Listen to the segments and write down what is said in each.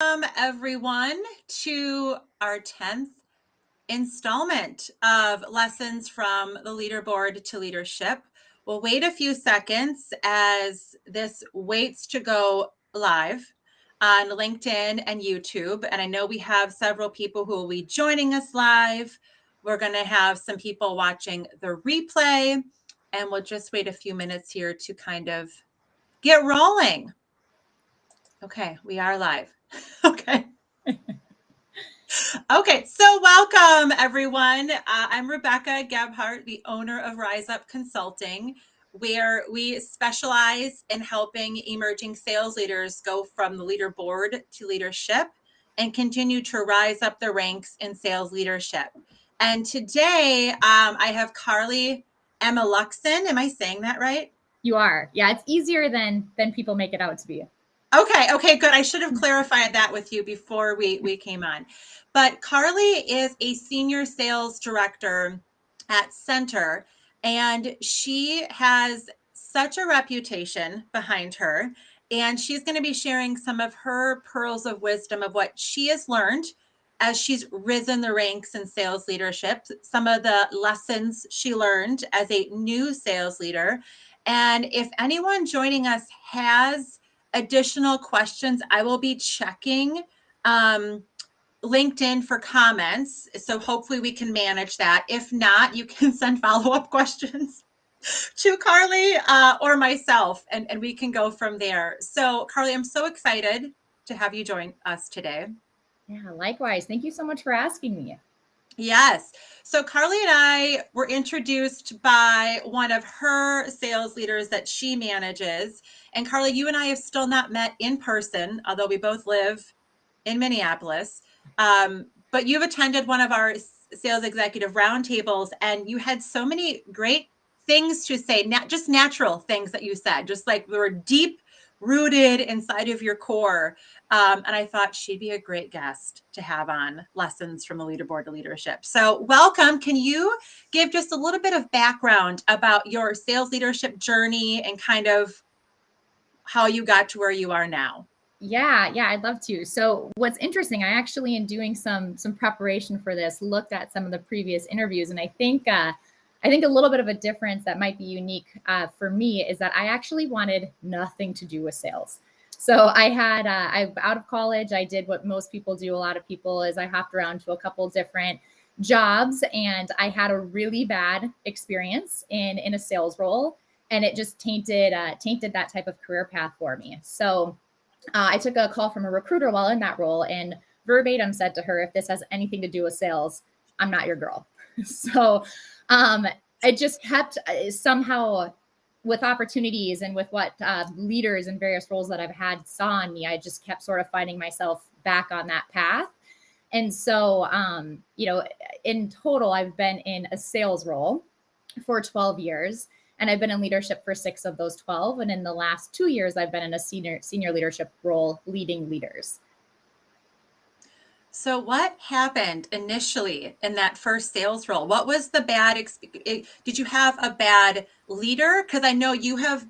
Everyone to our 10th installment of lessons from the leaderboard to leadership. We'll wait a few seconds as this waits to go live on LinkedIn and YouTube. And I know we have several people who will be joining us live. We're going to have some people watching the replay, and we'll just wait a few minutes here to kind of get rolling. Okay, we are live. Okay. Okay, so welcome everyone. I'm Rebecca Gebhardt, the owner of Rise Up Consulting, where we specialize in helping emerging sales leaders go from the leaderboard to leadership and continue to rise up the ranks in sales leadership. And today I have Carlee Ameluxen. Am I saying that right? You are. Yeah, it's easier than people make it out to be. Okay, good. I should have clarified that with you before we came on. But Carlee is a senior sales director at Center, and she has such a reputation behind her. And she's going to be sharing some of her pearls of wisdom of what she has learned as she's risen the ranks in sales leadership, some of the lessons she learned as a new sales leader. And if anyone joining us has additional questions, I will be checking LinkedIn for comments. So hopefully we can manage that. If not, you can send follow-up questions to Carlee or myself, and we can go from there. So Carlee, I'm so excited to have you join us today. Yeah, likewise. Thank you so much for asking me. Yes. So Carlee and I were introduced by one of her sales leaders that she manages. And Carlee, you and I have still not met in person, although we both live in Minneapolis. But you've attended one of our sales executive roundtables, and you had so many great things to say, not just natural things that you said, just like they were deep rooted inside of your core. And I thought she'd be a great guest to have on Lessons from the Leaderboard to Leadership. So welcome. Can you give just a little bit of background about your sales leadership journey and kind of how you got to where you are now? Yeah, I'd love to. So what's interesting, I actually, in doing some preparation for this, looked at some of the previous interviews, and I think a little bit of a difference that might be unique for me is that I actually wanted nothing to do with sales. So I'm out of college. I did what most people do. A lot of people is I hopped around to a couple different jobs, and I had a really bad experience in a sales role, and it just tainted that type of career path for me. So I took a call from a recruiter while in that role, and verbatim said to her, if this has anything to do with sales, I'm not your girl. So I just kept somehow, with opportunities and with what leaders in various roles that I've had saw in me, I just kept sort of finding myself back on that path. And so, in total, I've been in a sales role for 12 years. And I've been in leadership for 6 of those 12. And in the last 2 years, I've been in a senior leadership role leading leaders. So what happened initially in that first sales role? What was the bad experience? Did you have a bad leader? Because I know you have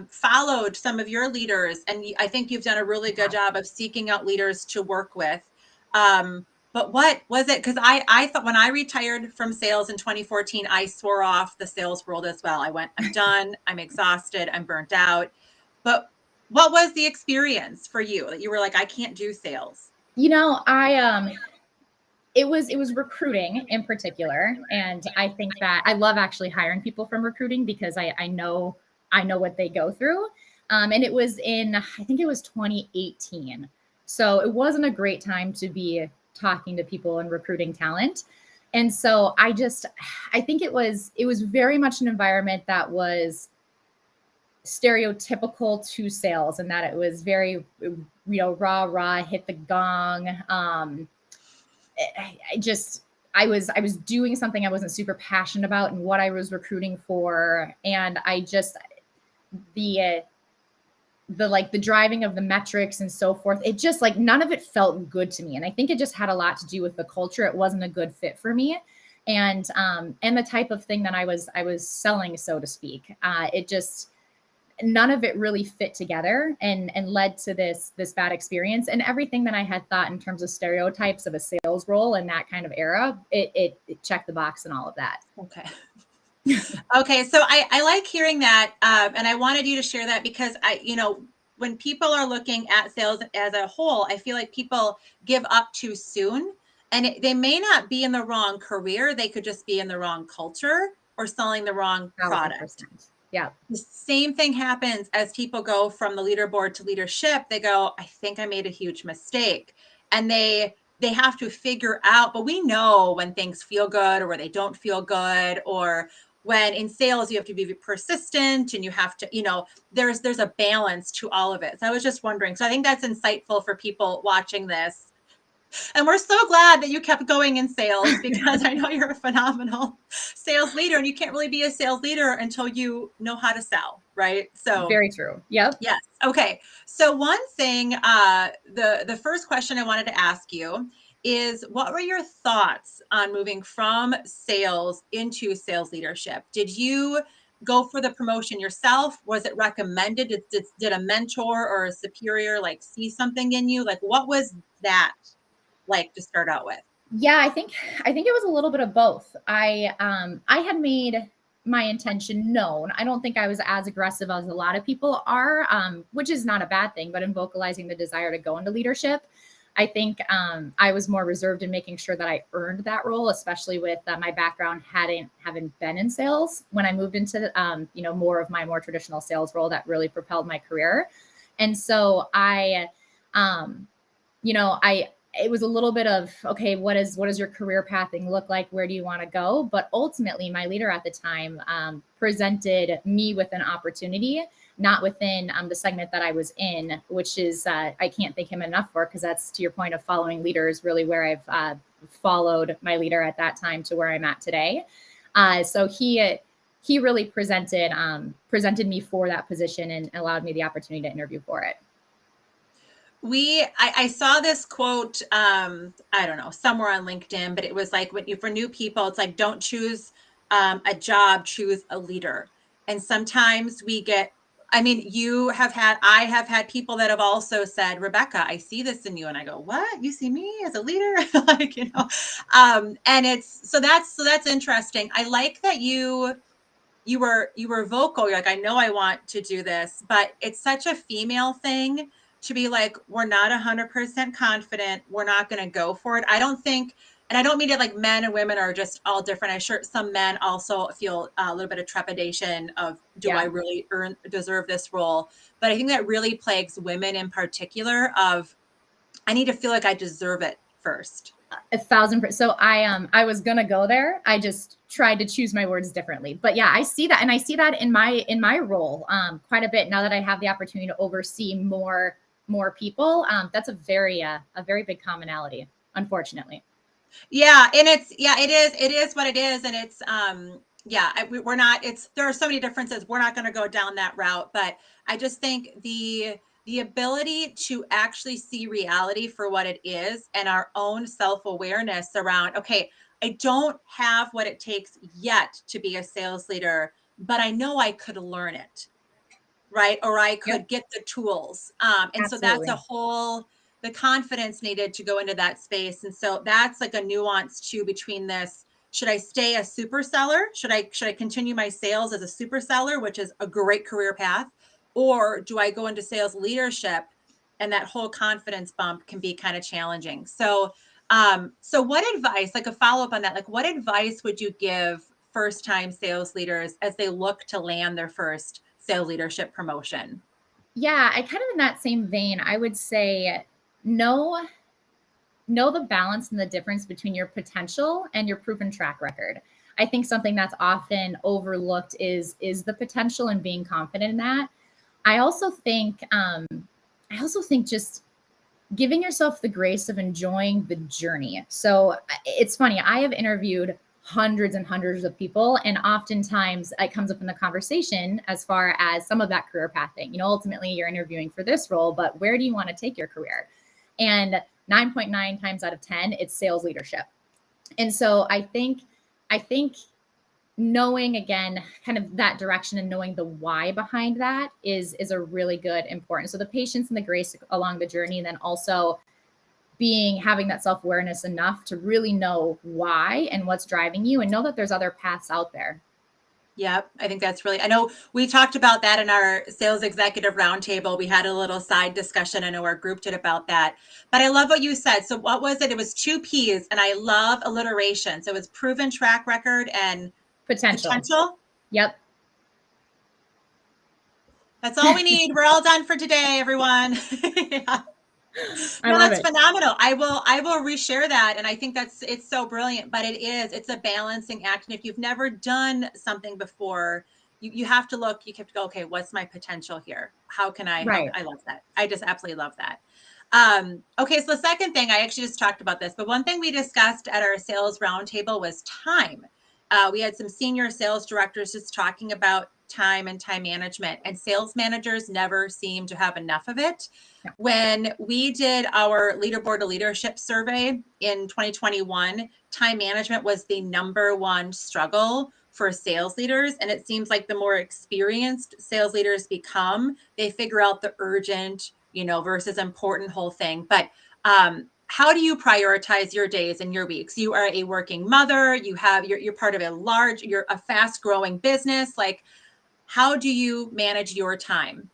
followed some of your leaders, and I think you've done a really good job of seeking out leaders to work with. But what was it? Because I thought when I retired from sales in 2014, I swore off the sales world as well. I went, I'm done. I'm exhausted. I'm burnt out. But what was the experience for you that you were like, I can't do sales? It was recruiting in particular. And I think that I love actually hiring people from recruiting because I know what they go through. And it was I think it was 2018. So it wasn't a great time to be talking to people and recruiting talent. And so I think it was very much an environment that was stereotypical to sales, and that it was very, rah, hit the gong. I was doing something I wasn't super passionate about and what I was recruiting for. And the driving of the metrics and so forth, it just none of it felt good to me. And I think it just had a lot to do with the culture. It wasn't a good fit for me. And the type of thing that I was selling, so to speak. none of it really fit together and led to this bad experience. And everything that I had thought in terms of stereotypes of a sales role in that kind of era, it checked the box and all of that. Okay. Okay. So I like hearing that. And I wanted you to share that because when people are looking at sales as a whole, I feel like people give up too soon, and they may not be in the wrong career. They could just be in the wrong culture or selling the wrong product. 1,000%. Yeah. The same thing happens as people go from the leaderboard to leadership. They go, I think I made a huge mistake. And they have to figure out, but we know when things feel good or where they don't feel good, or when in sales you have to be persistent and you have to, there's a balance to all of it. So I was just wondering. So I think that's insightful for people watching this. And we're so glad that you kept going in sales, because I know you're a phenomenal sales leader, and you can't really be a sales leader until you know how to sell, right? So very true. Yep. Yes. Okay. So one thing, the first question I wanted to ask you is, what were your thoughts on moving from sales into sales leadership? Did you go for the promotion yourself? Was it recommended? Did a mentor or a superior see something in you? What was that like to start out with? Yeah, I think it was a little bit of both. I had made my intention known. I don't think I was as aggressive as a lot of people are, which is not a bad thing, but in vocalizing the desire to go into leadership, I think I was more reserved in making sure that I earned that role, especially with my background haven't been in sales. When I moved into more of my more traditional sales role, that really propelled my career. And so it was a little bit of, okay, what does your career pathing look like? Where do you want to go? But ultimately, my leader at the time presented me with an opportunity, not within the segment that I was in, which is, I can't thank him enough for, because that's, to your point of following leaders, really where I've followed my leader at that time to where I'm at today. So he really presented me for that position and allowed me the opportunity to interview for it. I saw this quote, I don't know, somewhere on LinkedIn, but it was like, for new people, it's like, don't choose a job, choose a leader. And sometimes I have had people that have also said, Rebecca, I see this in you. And I go, what? You see me as a leader? And so that's interesting. I like that you were vocal. You're like, I know I want to do this, but it's such a female thing to be like, we're not 100% confident. We're not going to go for it. I don't think, and I don't mean it like men and women are just all different. I'm sure some men also feel a little bit of trepidation of, do I really deserve this role? But I think that really plagues women in particular of, I need to feel like I deserve it first. 1,000%. So I was gonna go there. I just tried to choose my words differently. But yeah, I see that, and I see that in my role quite a bit now that I have the opportunity to oversee more people. That's a very big commonality, unfortunately. Yeah, and it is what it is, and it's we're not. There are so many differences. We're not going to go down that route, but I just think the ability to actually see reality for what it is, and our own self-awareness around, okay, I don't have what it takes yet to be a sales leader, but I know I could learn it, right? Or I could get the tools. And so that's the confidence needed to go into that space. And so that's like a nuance too between this. Should I stay a super seller? Should I continue my sales as a super seller, which is a great career path? Or do I go into sales leadership? And that whole confidence bump can be kind of challenging. So, so what advice, like a follow-up on that, like what advice would you give first-time sales leaders as they look to land their first sales leadership promotion? Yeah, I kind of in that same vein, I would say know the balance and the difference between your potential and your proven track record. I think something that's often overlooked is the potential and being confident in that. I also think just giving yourself the grace of enjoying the journey. So it's funny, I have interviewed hundreds and hundreds of people, and oftentimes it comes up in the conversation as far as some of that career pathing. Ultimately you're interviewing for this role, but where do you want to take your career? And 9.9 times out of 10, it's sales leadership. And so I think knowing, again, kind of that direction and knowing the why behind that is a really good important. So the patience and the grace along the journey, and then also having that self-awareness enough to really know why and what's driving you, and know that there's other paths out there. Yep, I think that's really, I know we talked about that in our sales executive roundtable. We had a little side discussion. I know our group did about that, but I love what you said. So what was it? It was 2 P's, and I love alliteration. So it was proven track record and potential. Yep. That's all we need. We're all done for today, everyone. Yeah. No, that's phenomenal. I will reshare that. And I think it's so brilliant, but it's a balancing act. And if you've never done something before, you have to look, you have to go, okay, what's my potential here? How can I, I love that. I just absolutely love that. Okay. So the second thing, I actually just talked about this, but one thing we discussed at our sales roundtable was time. We had some senior sales directors just talking about time and time management, and sales managers never seem to have enough of it. Yeah. When we did our Leaderboard to Leadership survey in 2021, time management was the #1 struggle for sales leaders. And it seems like the more experienced sales leaders become, they figure out the urgent, versus important whole thing. But how do you prioritize your days and your weeks? You are a working mother. You're part of you're a fast growing business. Like, how do you manage your time?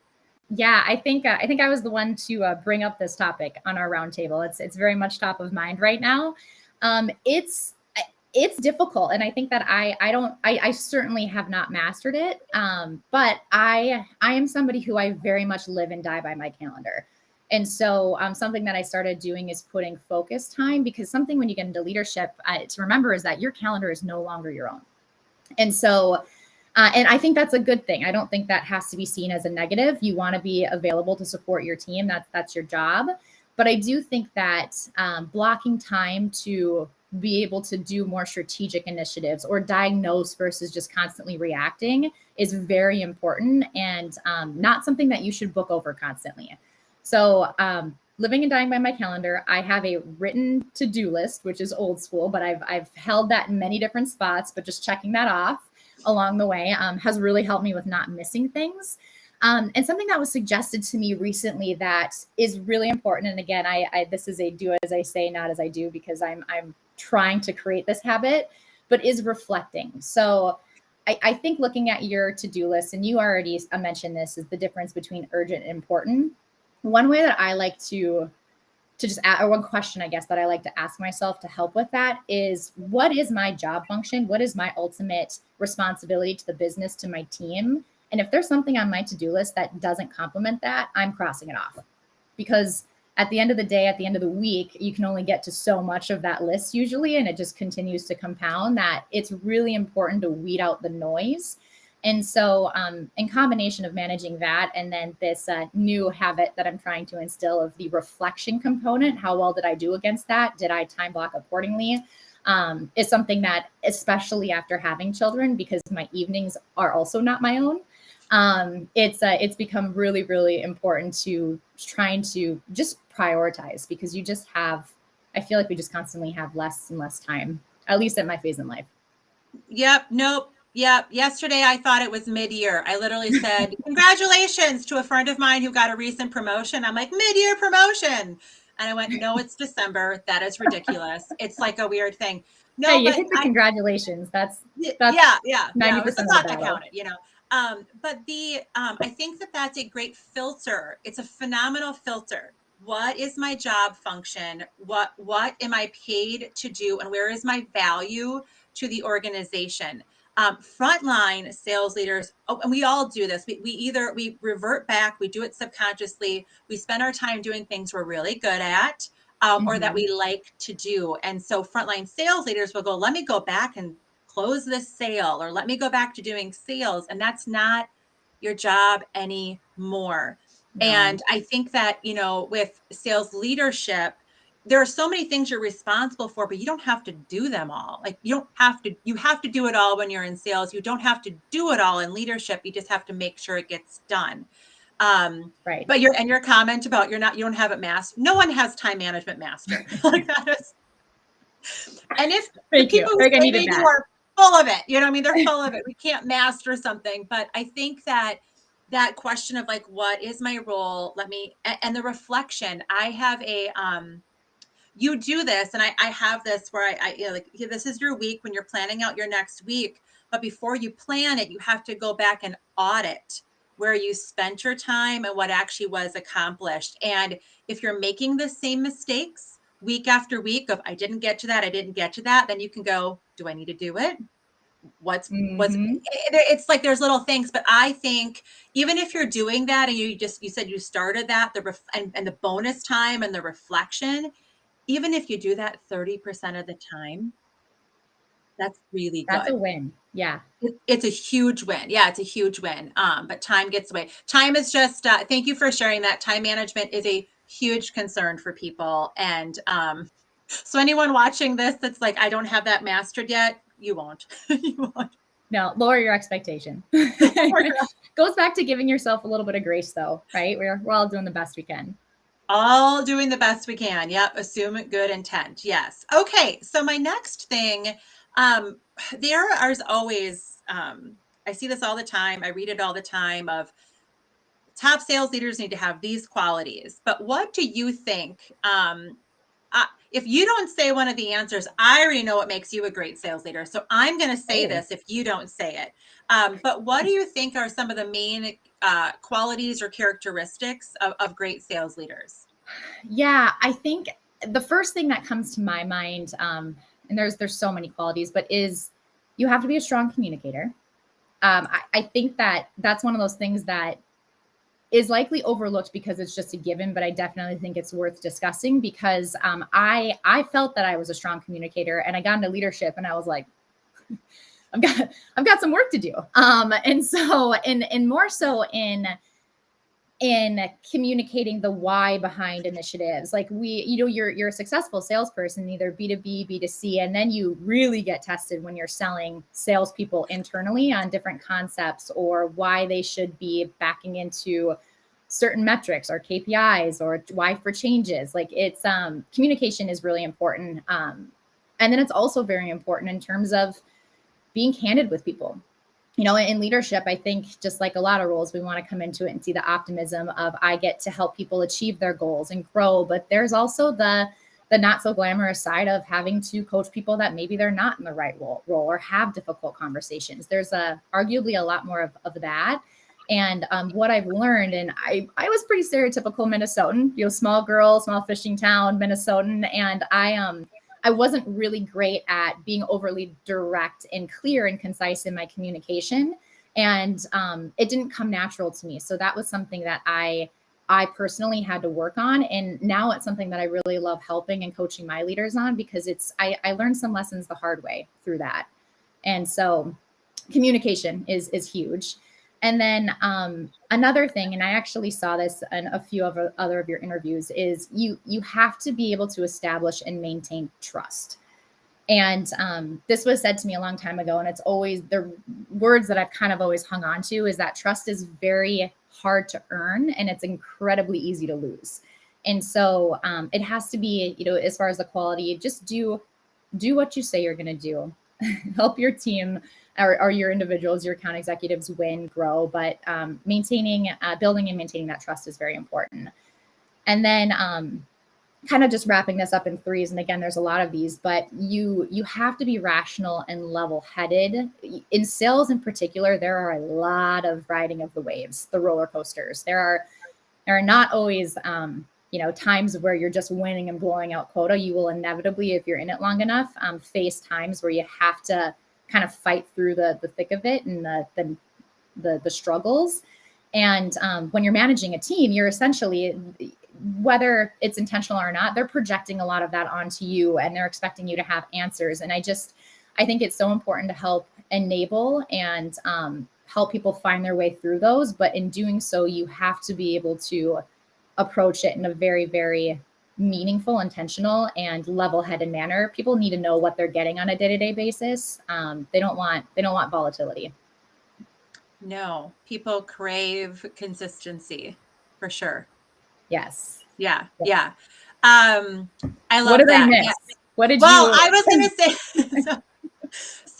Yeah, I think I was the one to bring up this topic on our roundtable. It's very much top of mind right now. It's difficult, and I think that I certainly have not mastered it. But I am somebody who I very much live and die by my calendar. And so something that I started doing is putting focus time, because something when you get into leadership to remember is that your calendar is no longer your own. And so and I think that's a good thing. I don't think that has to be seen as a negative. You want to be available to support your team. That's your job. But I do think that blocking time to be able to do more strategic initiatives or diagnose versus just constantly reacting is very important, and not something that you should book over constantly. So living and dying by my calendar, I have a written to-do list, which is old school, but I've held that in many different spots, but just checking that off along the way has really helped me with not missing things. And something that was suggested to me recently that is really important. And again, this is a do as I say, not as I do, because I'm trying to create this habit, but is reflecting. So I think looking at your to-do list, and you already mentioned this, is the difference between urgent and important. One way that I like to just add, or one question, I guess, that I like to ask myself to help with that is, what is my job function? What is my ultimate responsibility to the business, to my team? And if there's something on my to-do list that doesn't complement that, I'm crossing it off. Because at the end of the day, at the end of the week, you can only get to so much of that list usually, and it just continues to compound, that it's really important to weed out the noise. And so in combination of managing that, and then this new habit that I'm trying to instill of the reflection component, how well did I do against that? Did I time block accordingly? Is something that, especially after having children, because my evenings are also not my own, it's become really, really important to trying to just prioritize, because I feel like we just constantly have less and less time, at least at my phase in life. Yep. Nope. Yep. Yesterday, I thought it was mid-year. I literally said, congratulations to a friend of mine who got a recent promotion. I'm like, mid-year promotion. And I went, no, it's December. That is ridiculous. It's like a weird thing. No, hey, you hit the congratulations. That's yeah. 90% It's a thought to count it, But I think that's a great filter. It's a phenomenal filter. What is my job function? What am I paid to do? And where is my value to the organization? Frontline sales leaders, and we all do this. We revert back, we do it subconsciously. We spend our time doing things we're really good at, or that we like to do. And so frontline sales leaders will go, let me go back and close this sale, or let me go back to doing sales. And that's not your job anymore. No. And I think that, with sales leadership, there are so many things you're responsible for, but you don't have to do them all. Like you have to do it all when you're in sales. You don't have to do it all in leadership. You just have to make sure it gets done. Right. But your comment about you don't have it mastered. No one has time management mastered. Like that is. And if the people who say they do full of it. You know what I mean? They're full of it. We can't master something. But I think that that question of like, what is my role? And the reflection, I have you do this, and I have this where like, this is your week when you're planning out your next week. But before you plan it, you have to go back and audit where you spent your time and what actually was accomplished. And if you're making the same mistakes week after week of, I didn't get to that, I didn't get to that, then you can go, do I need to do it? It's like there's little things, but I think even if you're doing that and you said you started that, and the bonus time and the reflection, even if you do that 30% of the time, that's really That's a good. win. Yeah. It's a huge win. Yeah, it's a huge win. But time gets away. Time is just, thank you for sharing that. Time management is a huge concern for people. And so anyone watching this that's like, I don't have that mastered yet, you won't. You won't. No, lower your expectation. Goes back to giving yourself a little bit of grace though, right? We're all doing the best we can. All doing the best we can. Yep. Assume good intent. Yes. Okay. So my next thing, there are always, I see this all the time. I read it all the time of top sales leaders need to have these qualities. But what do you think? If you don't say one of the answers, I already know what makes you a great sales leader. So I'm going to say this if you don't say it. But what do you think are some of the main qualities or characteristics of great sales leaders? Yeah, I think the first thing that comes to my mind, and there's so many qualities, but is you have to be a strong communicator. I think that's one of those things that is likely overlooked because it's just a given, but I definitely think it's worth discussing because I felt that I was a strong communicator, and I got into leadership, and I was like, I've got some work to do. And so, and more so in communicating the why behind initiatives. Like you're a successful salesperson, either B2B, B2C, and then you really get tested when you're selling salespeople internally on different concepts or why they should be backing into certain metrics or KPIs or why for changes. Like it's communication is really important. And then it's also very important in terms of being candid with people. You know, in leadership, I think just like a lot of roles, we want to come into it and see the optimism of I get to help people achieve their goals and grow. But there's also the not so glamorous side of having to coach people that maybe they're not in the right role or have difficult conversations. There's arguably a lot more of that. And what I've learned, and I was pretty stereotypical Minnesotan, you know, small girl, small fishing town, Minnesotan, and I wasn't really great at being overly direct and clear and concise in my communication. And it didn't come natural to me. So that was something that I personally had to work on. And now it's something that I really love helping and coaching my leaders on because I learned some lessons the hard way through that. And so communication is huge. And then another thing, and I actually saw this in a few of other of your interviews, is you have to be able to establish and maintain trust. And this was said to me a long time ago, and it's always the words that I've kind of always hung on to is that trust is very hard to earn and it's incredibly easy to lose. And so it has to be, you know, as far as the quality, just do what you say you're going to do. Help your team or your individuals, your account executives win, grow, but building and maintaining that trust is very important. And then kind of just wrapping this up in threes. And again, there's a lot of these, but you have to be rational and level-headed. In sales in particular, there are a lot of riding of the waves, the roller coasters. There are not always times where you're just winning and blowing out quota. You will inevitably, if you're in it long enough, face times where you have to kind of fight through the thick of it and the struggles. And when you're managing a team, you're essentially, whether it's intentional or not, they're projecting a lot of that onto you and they're expecting you to have answers. And I think it's so important to help enable and help people find their way through those. But in doing so, you have to be able to approach it in a very, very meaningful, intentional, and level-headed manner. People need to know what they're getting on a day-to-day basis. They don't want volatility. No, people crave consistency for sure. Yes. Yeah. I love what did that. I miss? Yeah. What did well, you? I was going to say,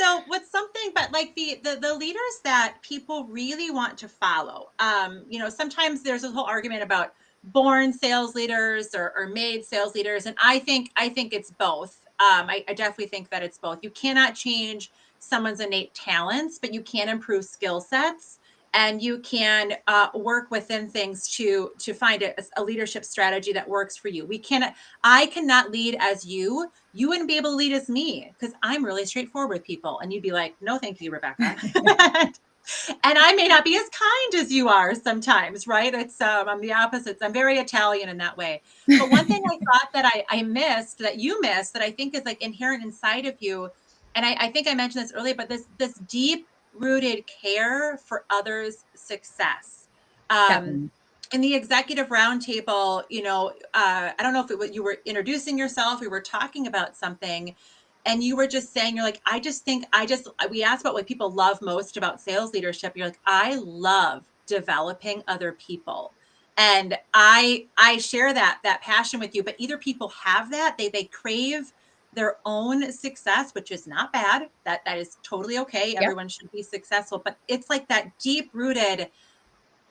So what's something, but like the leaders that people really want to follow, sometimes there's a whole argument about born sales leaders or made sales leaders. And I think it's both. I definitely think that it's both. You cannot change someone's innate talents, but you can improve skill sets, and you can work within things to find a leadership strategy that works for you. I cannot lead as you. You wouldn't be able to lead as me because I'm really straightforward with people. And you'd be like, no, thank you, Rebecca. And I may not be as kind as you are sometimes, right? I'm the opposite. I'm very Italian in that way. But one thing I thought that I missed, that you missed, that I think is like inherent inside of you, and I think I mentioned this earlier, but this deep rooted care for others' success. In the executive roundtable, I don't know if you were introducing yourself, we were talking about something, and you were just saying, you're like, we asked about what people love most about sales leadership. You're like, I love developing other people. And I share that passion with you, but either people have that, they crave their own success, which is not bad. That is totally okay. Yep. Everyone should be successful, but it's like that deep rooted,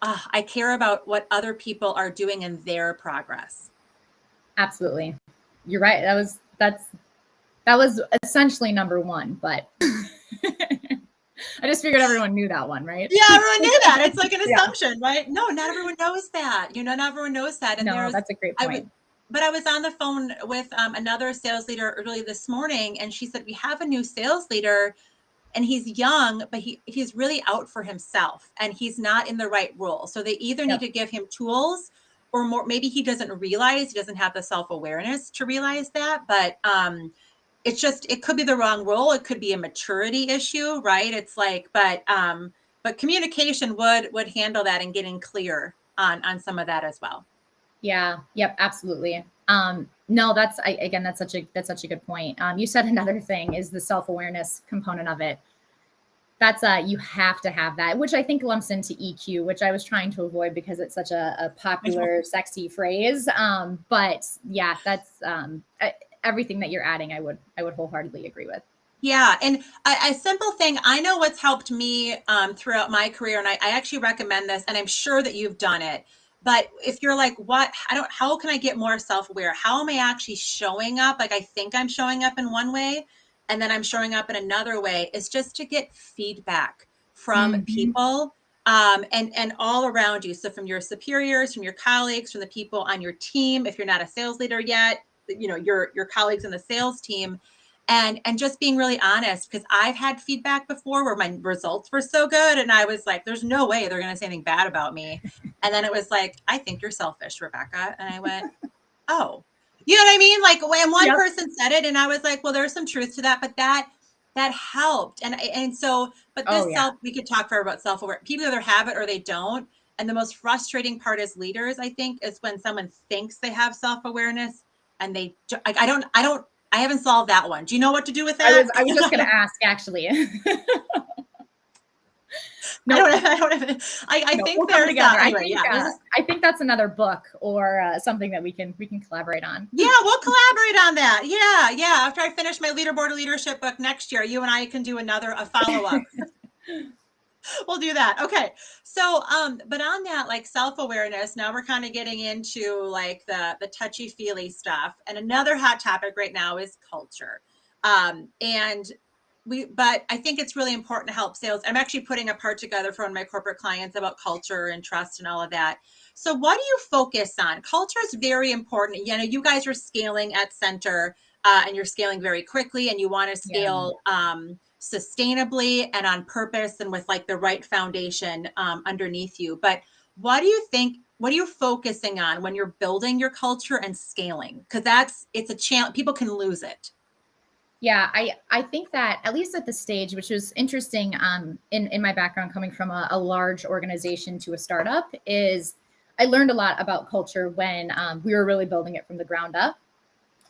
I care about what other people are doing in their progress. Absolutely. You're right. That was essentially number one, but I just figured everyone knew that one, right? Yeah, everyone knew that. It's like an assumption, right? No, not everyone knows that. Not everyone knows that. And no, that's a great point. But I was on the phone with another sales leader early this morning, and she said, we have a new sales leader, and he's young, but he's really out for himself, and he's not in the right role. So they either need to give him tools, or more, maybe he doesn't realize, he doesn't have the self-awareness to realize that. But it could be the wrong role. It could be a maturity issue, right? It's like, but communication would handle that, and getting clear on some of that as well. Yeah. Yep. Absolutely. No, that's such a good point. You said another thing is the self-awareness component of it. That's you have to have that, which I think lumps into EQ, which I was trying to avoid because it's such a popular, sexy phrase. But yeah, that's everything that you're adding, I would wholeheartedly agree with. Yeah. And a simple thing, I know what's helped me throughout my career, and I actually recommend this, and I'm sure that you've done it. But if you're like, how can I get more self-aware? How am I actually showing up? Like, I think I'm showing up in one way, and then I'm showing up in another way. It's just to get feedback from people and all around you. So from your superiors, from your colleagues, from the people on your team. If you're not a sales leader yet, your colleagues in the sales team. And just being really honest, because I've had feedback before where my results were so good, and I was like, there's no way they're going to say anything bad about me. And then it was like, I think you're selfish, Rebecca. And I went, oh, you know what I mean? Like, when one person said it, and I was like, well, there's some truth to that, but that helped. And so, but this we could talk forever about self-aware. People either have it or they don't. And the most frustrating part as leaders, I think, is when someone thinks they have self-awareness and I haven't solved that one. Do you know what to do with that? I was just going to ask, actually. No, I think we'll there's together. Anyway, I think that's another book or something that we can collaborate on. Yeah, we'll collaborate on that. Yeah. After I finish my Leaderboard leadership book next year, you and I can do a follow-up. We'll do that. Okay. So, but on that, like, self-awareness, now we're kind of getting into like the touchy-feely stuff. And another hot topic right now is culture. But I think it's really important to help sales. I'm actually putting a part together for one of my corporate clients about culture and trust and all of that. So what do you focus on? Culture is very important. You guys are scaling at Center, and you're scaling very quickly, and you want to scale sustainably and on purpose, and with like the right foundation underneath you. But what are you focusing on when you're building your culture and scaling? Because it's a challenge. People can lose it. Yeah, I think that at least at the stage, which was interesting in my background coming from a large organization to a startup, is I learned a lot about culture when we were really building it from the ground up.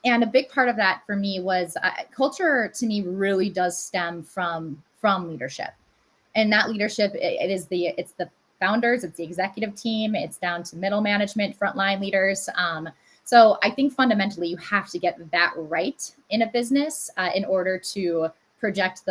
And a big part of that for me was culture to me really does stem from leadership. And that leadership, it's the founders, it's the executive team, it's down to middle management, frontline leaders. So I think fundamentally you have to get that right in a business in order to project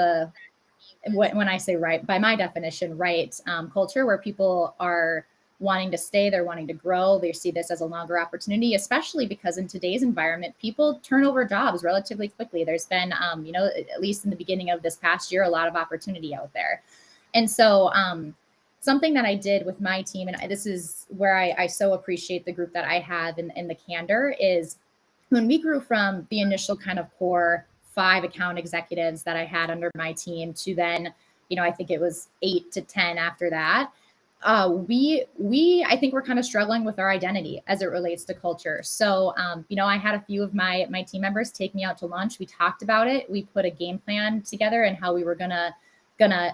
when I say right, by my definition, right culture where people are wanting to stay, they're wanting to grow, they see this as a longer opportunity, especially because in today's environment, people turn over jobs relatively quickly. There's been, at least in the beginning of this past year, a lot of opportunity out there. And so something that I did with my team, and this is where I so appreciate the group that I have in the candor, is when we grew from the initial kind of core 5 account executives that I had under my team to then, I think it was 8 to 10 after that. I think we're kind of struggling with our identity as it relates to culture. So, I had a few of my team members take me out to lunch. We talked about it. We put a game plan together and how we were gonna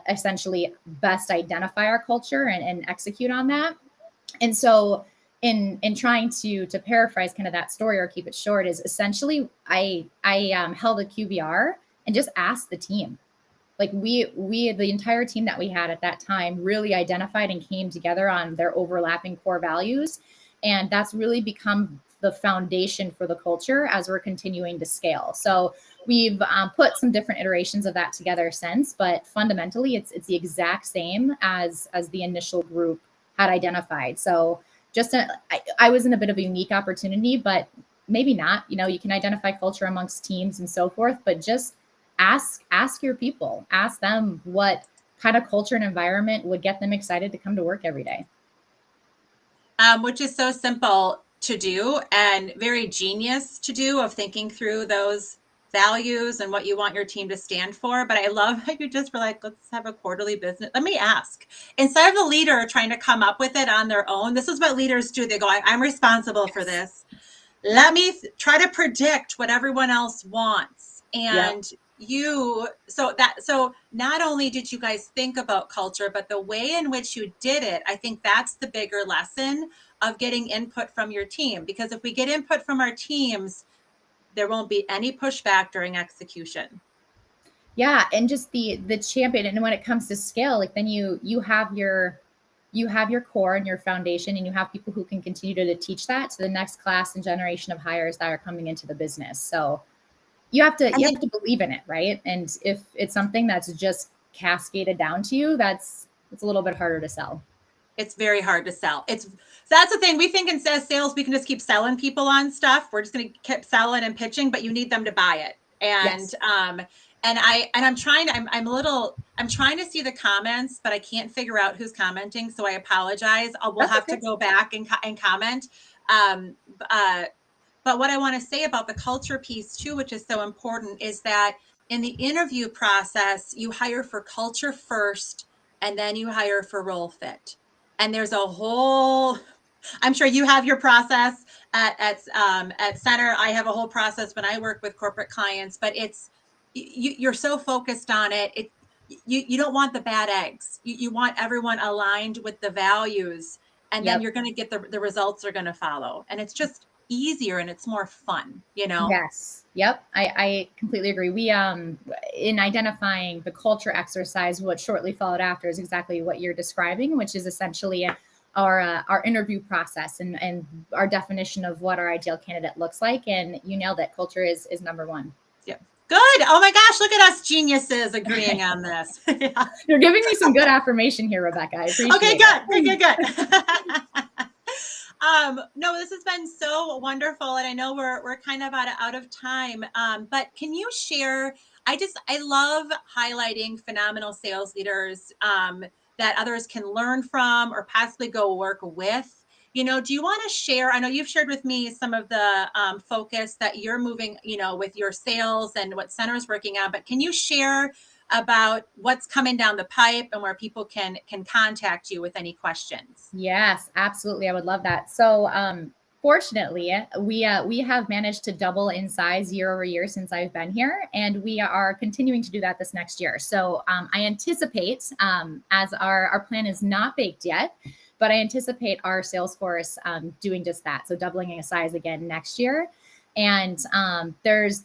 essentially best identify our culture and execute on that. And so in trying to paraphrase kind of that story or keep it short, is essentially I held a QBR and just asked the team. Like the entire team that we had at that time really identified and came together on their overlapping core values. And that's really become the foundation for the culture as we're continuing to scale. So we've put some different iterations of that together since, but fundamentally it's the exact same as the initial group had identified. So I was in a bit of a unique opportunity, but maybe not. You can identify culture amongst teams and so forth, but just ask your people, ask them what kind of culture and environment would get them excited to come to work every day. Which is so simple to do and very genius to do, of thinking through those values and what you want your team to stand for. But I love how you just were like, let's have a quarterly business. Let me ask. Instead of the leader trying to come up with it on their own, this is what leaders do. They go, I'm responsible for this. Let me try to predict what everyone else wants. And so not only did you guys think about culture, but the way in which you did it, I think that's the bigger lesson of getting input from your team. Because if we get input from our teams, there won't be any pushback during execution. Yeah, and just the champion. And when it comes to scale, like then you have your core and your foundation, and you have people who can continue to teach that to the next class and generation of hires that are coming into the business. So you have to believe in it, right? And if it's something that's just cascaded down to you, it's a little bit harder to sell. It's very hard to sell. That's the thing. We think in sales, we can just keep selling people on stuff. We're just going to keep selling and pitching, but you need them to buy it. And yes. I'm trying to see the comments, but I can't figure out who's commenting. So I apologize. We'll have to go back and comment. But what I want to say about the culture piece too, which is so important, is that in the interview process, you hire for culture first, and then you hire for role fit. And there's a whole, I'm sure you have your process at Center. I have a whole process when I work with corporate clients, but you're so focused on it. You don't want the bad eggs. You want everyone aligned with the values, and then you're going to get the results are going to follow. And it's just easier and it's more fun, Yes. Yep. I completely agree. We in identifying the culture exercise, what shortly followed after is exactly what you're describing, which is essentially our interview process and our definition of what our ideal candidate looks like. And you nailed it. Culture is number one. Yep. Good. Oh my gosh, look at us geniuses agreeing on this. Yeah. You're giving me some good affirmation here, Rebecca. I appreciate it. Good. No, this has been so wonderful, and I know we're kind of out of time. But can you share? I love highlighting phenomenal sales leaders that others can learn from or possibly go work with. Do you want to share? I know you've shared with me some of the focus that you're moving, with your sales and what Center's working on. But can you share about what's coming down the pipe and where people can contact you with any questions? Yes, absolutely. I would love that. So fortunately, we have managed to double in size year over year since I've been here, and we are continuing to do that this next year. So I anticipate, as our plan is not baked yet, but I anticipate our sales force doing just that. So doubling in size again next year. And there's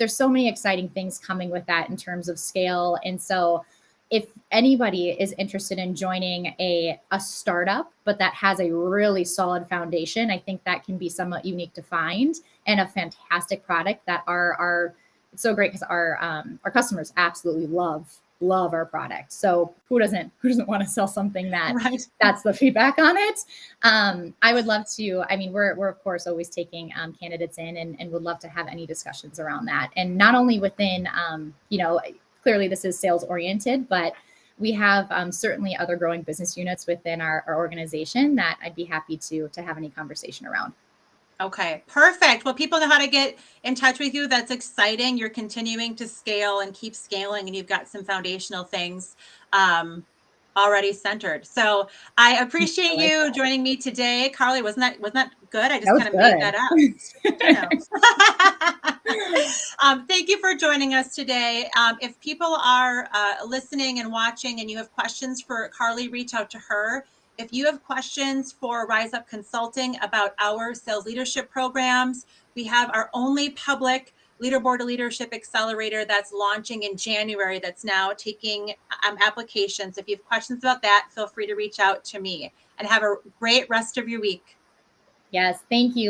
so many exciting things coming with that in terms of scale. And so if anybody is interested in joining a startup, but that has a really solid foundation, I think that can be somewhat unique to find, and a fantastic product that our so great because our customers absolutely love our product. So who doesn't want to sell something that's the feedback on it? I would love to. I mean, we're of course always taking candidates in, and would love to have any discussions around that. And not only within, clearly this is sales oriented, but we have certainly other growing business units within our organization that I'd be happy to have any conversation around. Okay, perfect. Well, people know how to get in touch with you. That's exciting. You're continuing to scale and keep scaling, and you've got some foundational things already centered. So I appreciate you joining me today. Carlee, wasn't that good? I just kind of made that up. Thank you for joining us today. If people are listening and watching and you have questions for Carlee, reach out to her. If you have questions for Rise Up Consulting about our sales leadership programs, we have our only public Leaderboard to Leadership Accelerator that's launching in January that's now taking applications. If you have questions about that, feel free to reach out to me, and have a great rest of your week. Yes, thank you.